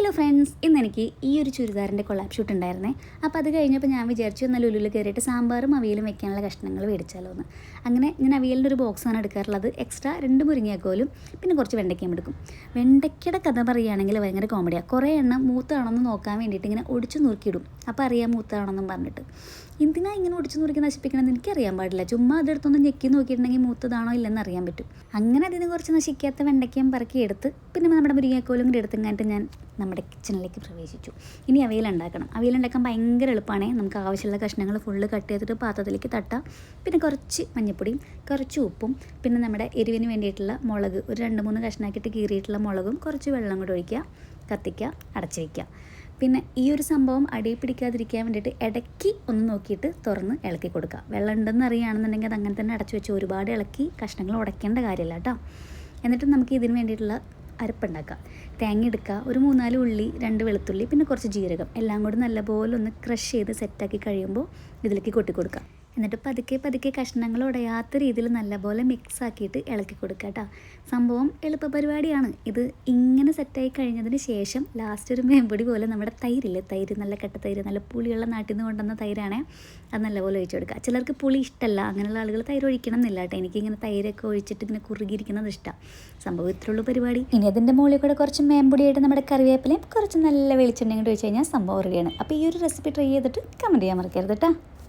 Hello friends, ഇന്നെനിക്ക് ഈ ഒരു ചുരിദാറിൻ്റെ കൊളാബ് ഷൂട്ട് ഉണ്ടായിരുന്നേ. അപ്പോൾ അത് കഴിഞ്ഞപ്പോൾ ഞാൻ വിചാരിച്ചു എന്നാൽ ലുലുവിൽ കയറിയിട്ട് സാമ്പാറും അവിയലും വെക്കാനുള്ള കഷ്ണങ്ങൾ മേടിച്ചാലോ എന്ന്. അങ്ങനെ ഞാൻ അവിയലിൻ്റെ ഒരു ബോക്സാണ് എടുക്കാറുള്ളത്. എക്സ്ട്രാ 2 മുരിങ്ങാക്കോലും പിന്നെ കുറച്ച് വെണ്ടയ്ക്കയും എടുക്കും. വെണ്ടയ്ക്കയുടെ കഥ പറയുകയാണെങ്കിൽ ഭയങ്കര കോമഡിയാണ്. കുറേ എണ്ണം മൂത്താണെന്ന് നോക്കാൻ വേണ്ടിയിട്ട് ഇങ്ങനെ ഒടിച്ചു നുറുക്കിയിടും. അപ്പോൾ അറിയാം മൂത്താണെന്നും പറഞ്ഞിട്ട്. എന്തിനാ ഇങ്ങനെ ഒടിച്ചു നുറുക്കി നശിപ്പിക്കണമെന്ന് എനിക്കറിയാൻ പാടില്ല. ചുമ്മാ അതെടുത്തൊന്ന് ഞെക്കി നോക്കിയിട്ടുണ്ടെങ്കിൽ മൂത്തതാണോ ഇല്ലെന്ന് അറിയാൻ പറ്റും. അങ്ങനെ അതിന് കുറച്ച് നശിക്കാത്ത വെണ്ടയ്ക്കയും പറക്കി എടുത്ത് പിന്നെ നമ്മുടെ മുരിങ്ങാക്കോലും കൂടി എടുത്തെങ്ങായിട്ട് ഞാൻ നമ്മുടെ കിച്ചണിലേക്ക് പ്രവേശിച്ചു. ഇനി അവിയലുണ്ടാക്കണം. അവിയലുണ്ടാക്കാൻ ഭയങ്കര എളുപ്പമാണ്. നമുക്ക് ആവശ്യമുള്ള കഷ്ണങ്ങൾ ഫുള്ള് കട്ട് ചെയ്തിട്ട് പാത്രത്തിലേക്ക് തട്ടാം. പിന്നെ കുറച്ച് മഞ്ഞൾപ്പൊടിയും കുറച്ച് ഉപ്പും പിന്നെ നമ്മുടെ എരിവിന് വേണ്ടിയിട്ടുള്ള മുളക് ഒരു 2-3 കഷ്ണമാക്കിയിട്ട് കീറിയിട്ടുള്ള മുളകും കുറച്ച് വെള്ളം കൂടി ഒഴിക്കുക, കത്തിക്കുക, അടച്ചു വയ്ക്കുക. പിന്നെ ഈ ഒരു സംഭവം അടിയിൽ പിടിക്കാതിരിക്കാൻ വേണ്ടിയിട്ട് ഇടയ്ക്ക് ഒന്ന് നോക്കിയിട്ട് തുറന്ന് ഇളക്കി കൊടുക്കുക. വെള്ളം ഉണ്ടെന്ന് അറിയുകയാണെന്നുണ്ടെങ്കിൽ അത് അങ്ങനെ തന്നെ അടച്ചു വെച്ച് ഒരുപാട് ഇളക്കി കഷ്ണങ്ങൾ ഉടയ്ക്കേണ്ട കാര്യമില്ല കേട്ടോ. എന്നിട്ട് നമുക്ക് ഇതിന് വേണ്ടിയിട്ടുള്ള അരപ്പുണ്ടാക്കാം. തേങ്ങ എടുക്കുക, ഒരു 3-4 ഉള്ളി, 2 വെളുത്തുള്ളി, പിന്നെ കുറച്ച് ജീരകം എല്ലാം കൂടി നല്ലപോലെ ഒന്ന് ക്രഷ് ചെയ്ത് സെറ്റാക്കി കഴിയുമ്പോൾ ഇതിലേക്ക് കൊട്ടി കൊടുക്കുക. എന്നിട്ട് പതുക്കെ കഷ്ണങ്ങൾ ഉടയാത്ത രീതിയിൽ നല്ലപോലെ മിക്സ് ആക്കിയിട്ട് ഇളക്കി കൊടുക്കുക കേട്ടോ. സംഭവം എളുപ്പ പരിപാടിയാണ്. ഇത് ഇങ്ങനെ സെറ്റായി കഴിഞ്ഞതിന് ശേഷം ലാസ്റ്റ് ഒരു മേമ്പൊടി പോലെ നമ്മുടെ തൈരില്ലേ, തൈര് നല്ല കട്ട തൈര്, നല്ല പുളിയുള്ള നാട്ടിൽ നിന്ന് കൊണ്ടുവന്ന തൈരാണേ, അത് നല്ലപോലെ ഒഴിച്ചു കൊടുക്കുക. ചിലർക്ക് പുളി ഇഷ്ടമല്ല, അങ്ങനെയുള്ള ആളുകൾ തൈര് ഒഴിക്കണം എന്നില്ല കേട്ടോ. എനിക്കിങ്ങനെ തൈരൊക്കെ ഒഴിച്ചിട്ട് ഇങ്ങനെ കുറുകിയിരിക്കുന്നത് ഇഷ്ടമാണ്. സംഭവം ഇത്രയുള്ളൂ പരിപാടി. ഇനി അതിൻ്റെ മുകളിൽ കൂടെ കുറച്ച് മേമ്പൊടിയായിട്ട് നമ്മുടെ കറിവേപ്പിലയും കുറച്ച് നല്ല വെളിച്ചെണ്ണയും കൂടി ഒഴിച്ച് കഴിഞ്ഞാൽ സംഭവം റെഡിയാണ്. അപ്പോൾ ഈ ഒരു റെസിപ്പി ട്രൈ ചെയ്തിട്ട് കമൻറ്റ് ചെയ്യാൻ മറക്കരുത് കേട്ടോ.